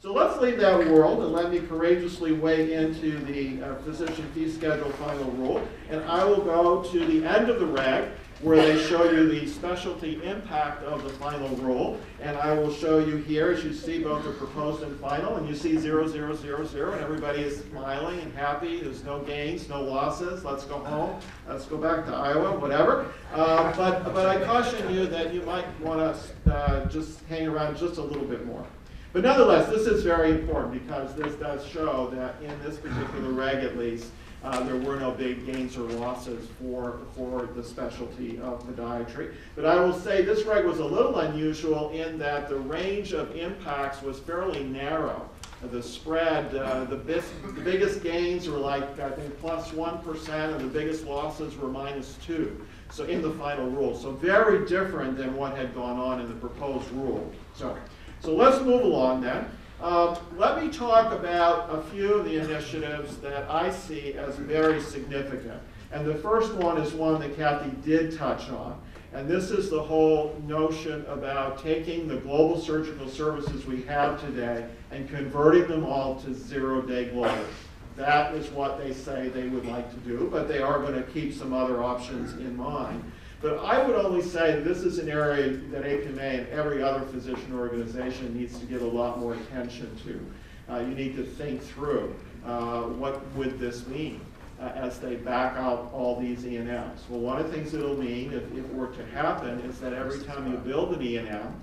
So let's leave that world and let me courageously weigh into the physician fee schedule final rule. And I will go to the end of the reg where they show you the specialty impact of the final rule. And I will show you here, as you see, both the proposed and final. And you see 0, 0, 0, 0. And everybody is smiling and happy. There's no gains, no losses. Let's go home. Let's go back to Iowa, whatever. But I caution you that you might want to just hang around just a little bit more. But nonetheless, this is very important because this does show that in this particular reg, at least, there were no big gains or losses for the specialty of podiatry. But I will say this reg was a little unusual in that the range of impacts was fairly narrow. The spread, the biggest gains were like, I think, plus 1%, and the biggest losses were -2. So in the final rule. So very different than what had gone on in the proposed rule. So let's move along then. Let me talk about a few of the initiatives that I see as very significant. And the first one is one that Kathy did touch on. And this is the whole notion about taking the global surgical services we have today and converting them all to zero-day global. That is what they say they would like to do, but they are going to keep some other options in mind. But I would only say this is an area that APMA and every other physician organization needs to give a lot more attention to. You need to think through what would this mean as they back out all these E&Ms. Well, one of the things it'll mean, if it were to happen, is that every time you build an E&M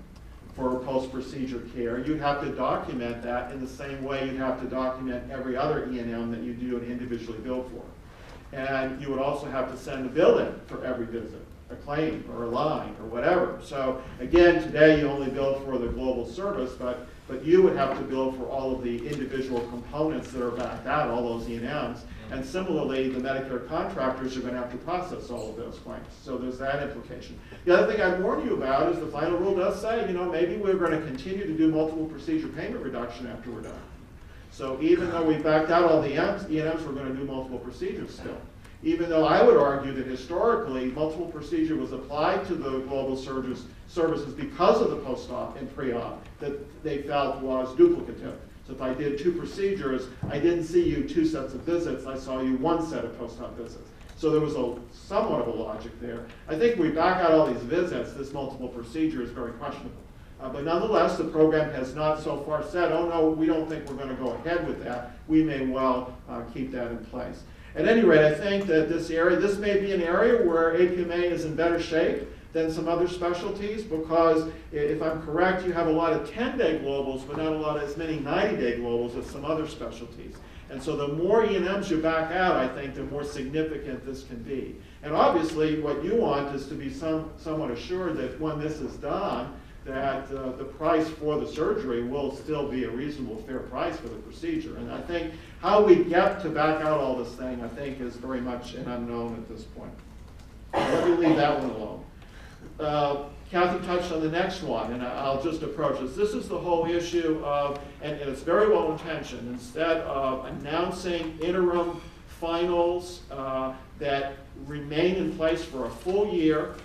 for post-procedure care, you'd have to document that in the same way you'd have to document every other E&M that you do and individually bill for. And you would also have to send a bill in for every visit, a claim or a line or whatever. So again, today you only bill for the global service, but you would have to bill for all of the individual components that are backed out, all those E&Ms. And similarly, the Medicare contractors are going to have to process all of those claims. So there's that implication. The other thing I'd warn you about is the final rule does say, maybe we're going to continue to do multiple procedure payment reduction after we're done. So even though we backed out all the E&Ms, we're going to do multiple procedures still. Even though I would argue that historically, multiple procedure was applied to the global services because of the post-op and pre-op that they felt was duplicative. So if I did 2 procedures, I didn't see you 2 sets of visits, I saw you 1 set of post-op visits. So there was somewhat of a logic there. I think we back out all these visits, this multiple procedure is very questionable. But nonetheless, the program has not so far said, oh no, we don't think we're going to go ahead with that. We may well keep that in place. At any rate, I think that this may be an area where APMA is in better shape than some other specialties because, if I'm correct, you have a lot of 10-day globals, but not as many 90-day globals as some other specialties. And so the more E&Ms you back out, I think, the more significant this can be. And obviously, what you want is to be somewhat assured that when this is done, that the price for the surgery will still be a reasonable, fair price for the procedure. And I think how we get to back out all this thing, I think, is very much an unknown at this point. Let me leave that one alone. Kathy touched on the next one, and I'll just approach this. This is the whole issue of, and it's very well intentioned, instead of announcing interim finals that remain in place for a full year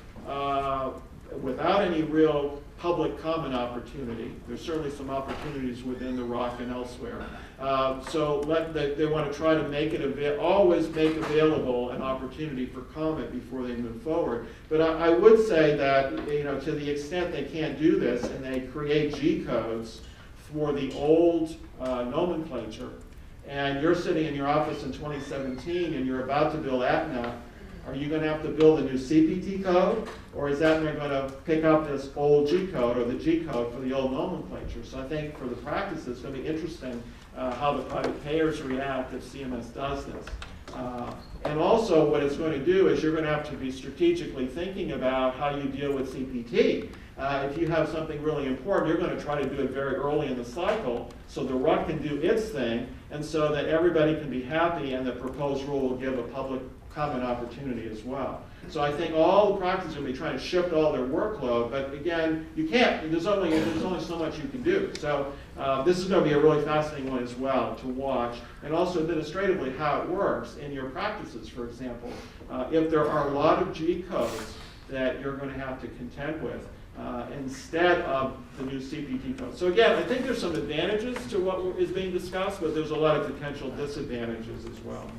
without any real public comment opportunity. There's certainly some opportunities within the ROC and elsewhere. So they want to try to make it always make available an opportunity for comment before they move forward. But I would say that to the extent they can't do this and they create G codes for the old nomenclature, and you're sitting in your office in 2017 and you're about to bill Aetna, are you going to have to build a new CPT code, or is Aetna going to pick up this old G code or the G code for the old nomenclature? So I think for the practice, it's going to be interesting how the private payers react if CMS does this. And also what it's going to do is you're going to have to be strategically thinking about how you deal with CPT. If you have something really important, you're going to try to do it very early in the cycle so the RUC can do its thing and so that everybody can be happy and the proposed rule will give a public comment opportunity as well. So I think all the practices are going to be trying to shift all their workload, but again, you can't. There's only so much you can do. So this is going to be a really fascinating one as well to watch, and also administratively how it works in your practices, for example. If there are a lot of G codes that you're going to have to contend with instead of the new CPT code. So again, I think there's some advantages to what is being discussed, but there's a lot of potential disadvantages as well.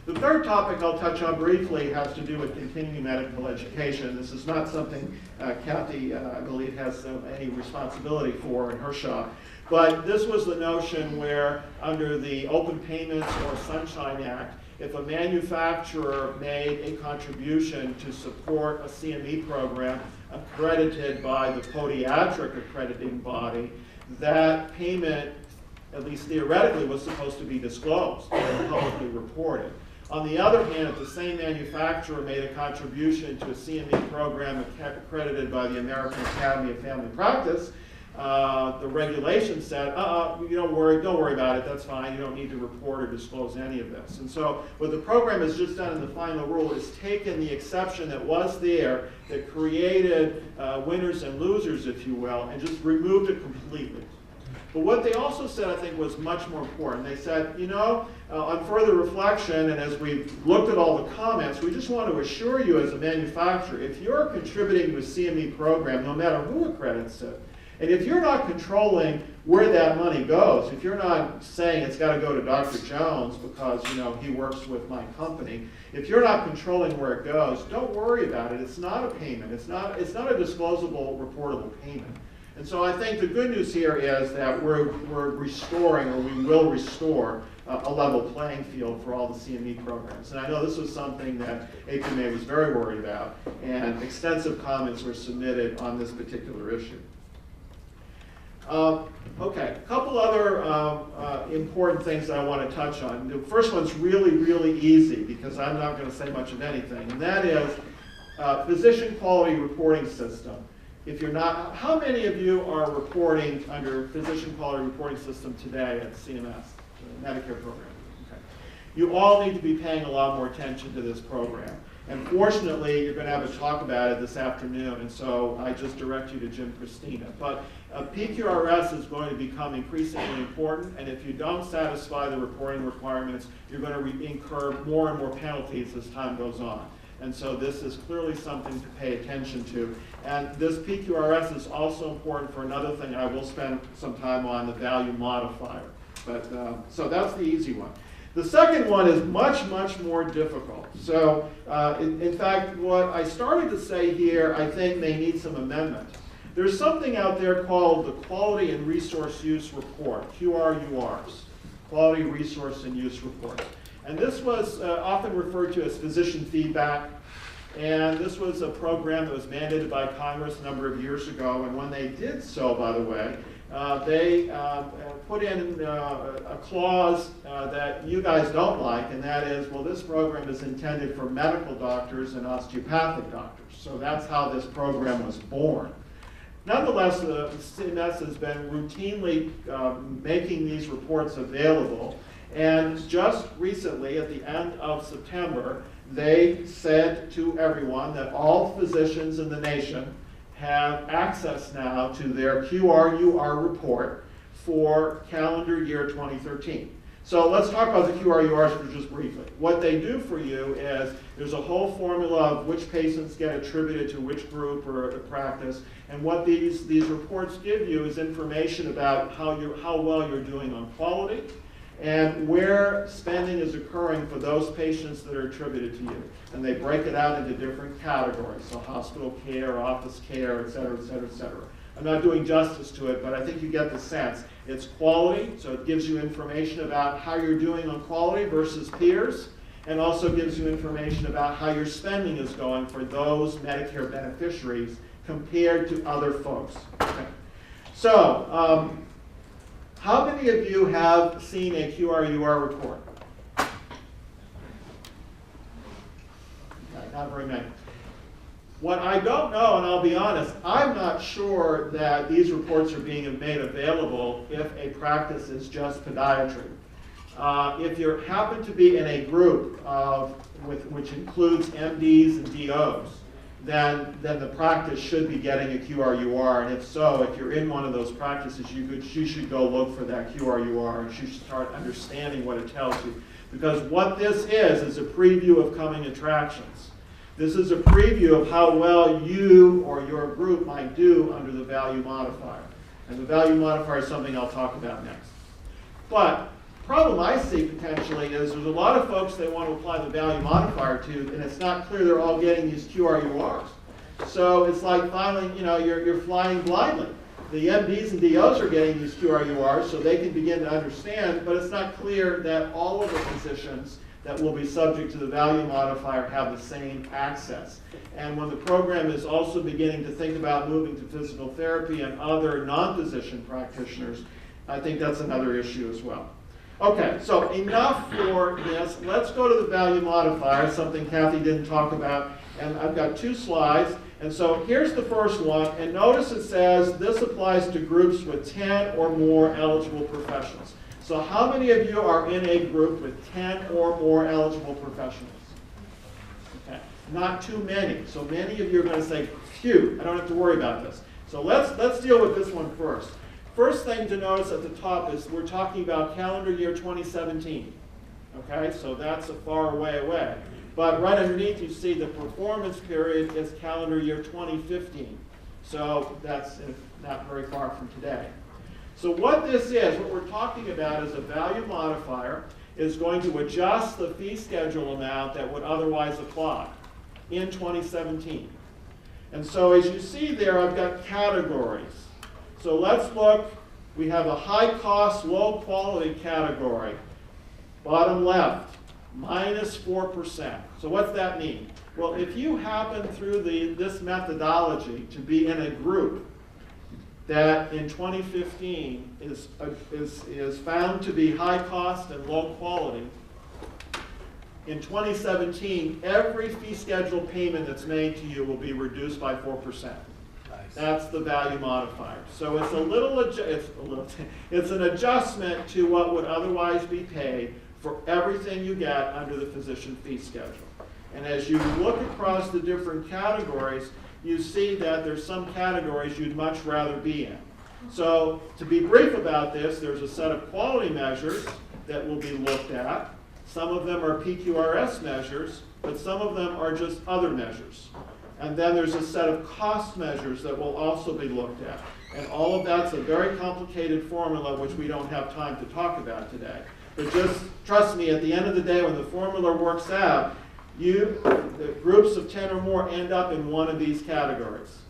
The third topic I'll touch on briefly has to do with continuing medical education. This is not something Kathy, I believe, has any responsibility for in her shop. But this was the notion where under the Open Payments or Sunshine Act, if a manufacturer made a contribution to support a CME program accredited by the PODIATRY accrediting body, that payment, at least theoretically, was supposed to be disclosed and publicly reported. On the other hand, if the same manufacturer made a contribution to a CME program accredited by the American Academy of Family Practice, the regulation said, you don't worry about it, that's fine, you don't need to report or disclose any of this. And so what the program has just done in the final rule is taken the exception that was there that created winners and losers, if you will, and just removed it completely. But what they also said, I think, was much more important. They said, on further reflection, and as we've looked at all the comments, we just want to assure you as a manufacturer, if you're contributing to a CME program, no matter who accredits it, and if you're not controlling where that money goes, if you're not saying it's got to go to Dr. Jones because he works with my company, if you're not controlling where it goes, don't worry about it. It's not a payment. It's not a disclosable, reportable payment. And so I think the good news here is that we're restoring, or we will restore, a level playing field for all the CME programs. And I know this was something that APMA was very worried about, and extensive comments were submitted on this particular issue. Okay, a couple other important things that I want to touch on. The first one's really, really easy because I'm not going to say much of anything, and that is physician quality reporting system. If you're not, how many of you are reporting under physician quality reporting system today at CMS, the Medicare program? Okay. You all need to be paying a lot more attention to this program. And fortunately, you're going to have a talk about it this afternoon, and so I just direct you to Jim Christina. But PQRS is going to become increasingly important, and if you don't satisfy the reporting requirements, you're going to incur more and more penalties as time goes on. And so this is clearly something to pay attention to. And this PQRS is also important for another thing I will spend some time on, the value modifier. But so that's the easy one. The second one is much, much more difficult. So in fact, what I started to say here, I think may need some amendment. There's something out there called the Quality and Resource Use Report, QRURs, Quality, Resource, and Use Reports. And this was often referred to as physician feedback. And this was a program that was mandated by Congress a number of years ago. And when they did so, by the way, they put in a clause that you guys don't like, and that is, well, this program is intended for medical doctors and osteopathic doctors. So that's how this program was born. Nonetheless, the CMS has been routinely making these reports available. And just recently, at the end of September, they said to everyone that all physicians in the nation have access now to their QRUR report for calendar year 2013. So let's talk about the QRURs for just briefly. What they do for you is there's a whole formula of which patients get attributed to which group or practice, and what these reports give you is information about how well you're doing on quality, and where spending is occurring for those patients that are attributed to you. And they break it out into different categories, so hospital care, office care, et cetera, et cetera, et cetera. I'm not doing justice to it, but I think you get the sense. It's quality, so it gives you information about how you're doing on quality versus peers, and also gives you information about how your spending is going for those Medicare beneficiaries compared to other folks. Okay. So, how many of you have seen a QRUR report? Okay, not very many. What I don't know, and I'll be honest, I'm not sure that these reports are being made available if a practice is just podiatry. If you happen to be in a group which includes MDs and DOs, then the practice should be getting a QRUR, and if so, if you're in one of those practices, you should go look for that QRUR, and you should start understanding what it tells you. Because what this is a preview of coming attractions. This is a preview of how well you or your group might do under the value modifier. And the value modifier is something I'll talk about next. But the problem I see potentially is there's a lot of folks they want to apply the value modifier to, and it's not clear they're all getting these QRURs. So it's like filing, you're flying blindly. The MDs and DOs are getting these QRURs so they can begin to understand, but it's not clear that all of the physicians that will be subject to the value modifier have the same access. And when the program is also beginning to think about moving to physical therapy and other non-physician practitioners, I think that's another issue as well. Okay, so enough for this. Let's go to the value modifier, something Kathy didn't talk about. And I've got 2 slides. And so here's the first one. And notice it says this applies to groups with 10 or more eligible professionals. So how many of you are in a group with 10 or more eligible professionals? Okay, not too many. So many of you are going to say, phew, I don't have to worry about this. So let's deal with this one first. First thing to notice at the top is we're talking about calendar year 2017. Okay, so that's a far way away. But right underneath you see the performance period is calendar year 2015. So that's not very far from today. So what this is, what we're talking about is a value modifier is going to adjust the fee schedule amount that would otherwise apply in 2017. And so as you see there, I've got categories. So let's look. We have a high cost, low quality category. Bottom left, minus 4%. So what's that mean? Well, if you happen through this methodology to be in a group that in 2015 is found to be high cost and low quality, in 2017, every fee schedule payment that's made to you will be reduced by 4%. That's the value modifier. So it's an adjustment to what would otherwise be paid for everything you get under the physician fee schedule. And as you look across the different categories, you see that there's some categories you'd much rather be in. So to be brief about this, there's a set of quality measures that will be looked at. Some of them are PQRS measures, but some of them are just other measures. And then there's a set of cost measures that will also be looked at. And all of that's a very complicated formula which we don't have time to talk about today. But just trust me, at the end of the day when the formula works out, the groups of 10 or more end up in one of these categories.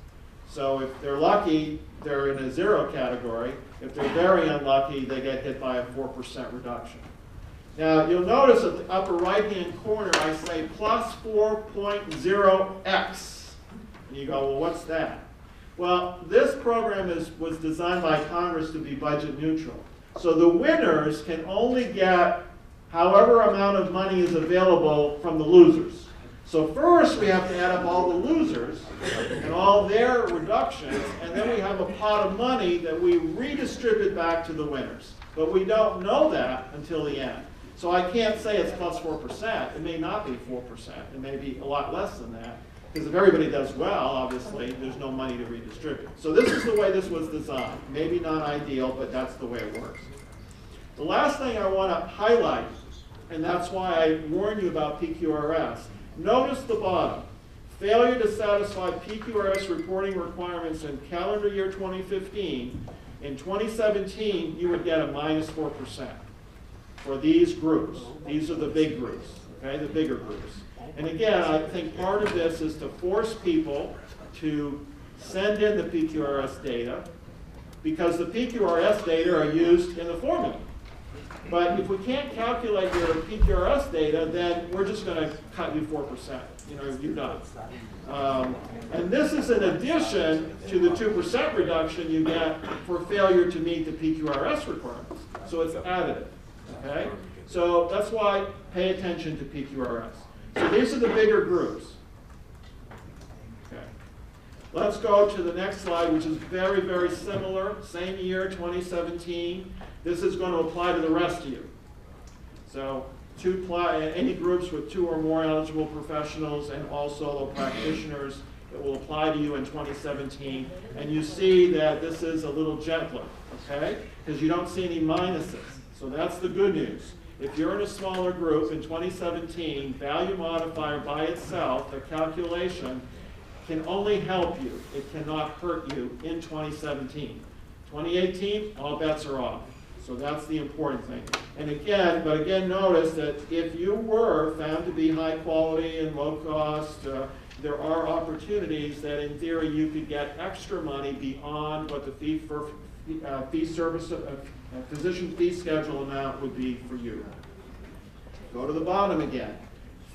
So if they're lucky, they're in a 0 category. If they're very unlucky, they get hit by a 4% reduction. Now, you'll notice at the upper right-hand corner, I say plus 4.0x. And you go, well, what's that? Well, this program was designed by Congress to be budget neutral. So the winners can only get however amount of money is available from the losers. So first we have to add up all the losers and all their reductions, and then we have a pot of money that we redistribute back to the winners. But we don't know that until the end. So I can't say it's plus 4%. It may not be 4%. It may be a lot less than that. Because if everybody does well, obviously, there's no money to redistribute. So this is the way this was designed. Maybe not ideal, but that's the way it works. The last thing I want to highlight, and that's why I warn you about PQRS, notice the bottom. Failure to satisfy PQRS reporting requirements in calendar year 2015. In 2017, you would get a minus 4% for these groups. These are the big groups, okay, the bigger groups. And again, I think part of this is to force people to send in the PQRS data because the PQRS data are used in the formula. But if we can't calculate your PQRS data, then we're just going to cut you 4%. You're done. And this is in addition to the 2% reduction you get for failure to meet the PQRS requirements. So it's additive. Okay? So that's why pay attention to PQRS. So these are the bigger groups. Okay. Let's go to the next slide, which is very, very similar. Same year, 2017. This is going to apply to the rest of you. So any groups with 2 or more eligible professionals and all solo practitioners, it will apply to you in 2017. And you see that this is a little gentler, okay? Because you don't see any minuses. So that's the good news. if you're in a smaller group in 2017, value modifier by itself, the calculation, can only help you. It cannot hurt you in 2017. 2018, all bets are off. So that's the important thing. And again, notice that if you were found to be high quality and low cost, there are opportunities that in theory you could get extra money beyond what the physician fee schedule amount would be for you. Go to the bottom again.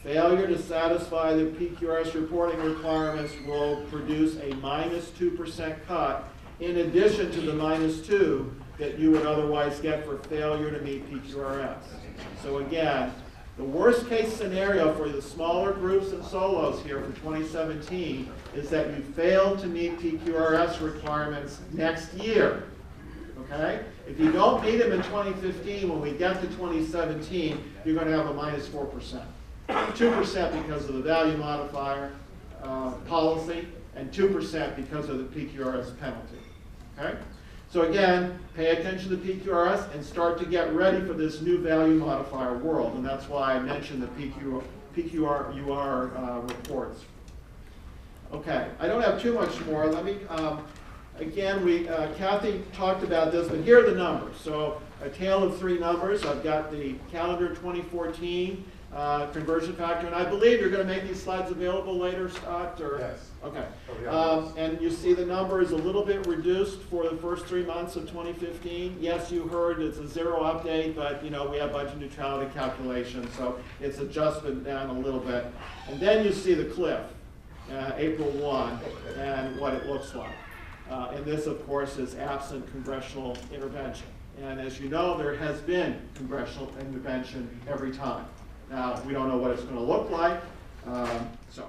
Failure to satisfy the PQRS reporting requirements will produce a -2% cut in addition to the -2 that you would otherwise get for failure to meet PQRS. So again, the worst case scenario for the smaller groups and solos here for 2017 is that you fail to meet PQRS requirements next year. Okay? If you don't meet them in 2015, when we get to 2017, you're going to have a -4%. 2% because of the value modifier policy, and 2% because of the PQRS penalty. Okay? So again, pay attention to PQRS and start to get ready for this new value modifier world, and that's why I mentioned the PQRUR reports. Okay, I don't have too much more. Let me, again, Kathy talked about this, but here are the numbers. So a tale of three numbers. I've got the calendar 2014 conversion factor, and I believe you're going to make these slides available later, Scott? Or? Yes. Okay. And you see the number is a little bit reduced for the first 3 months of 2015. Yes, you heard it's a zero update, but you know we have budget neutrality calculations, so it's adjusted down a little bit. And then you see the cliff, April 1, and what it looks like. And this, of course, is absent congressional intervention. And as you know, there has been congressional intervention every time. Now, we don't know what it's going to look like, so.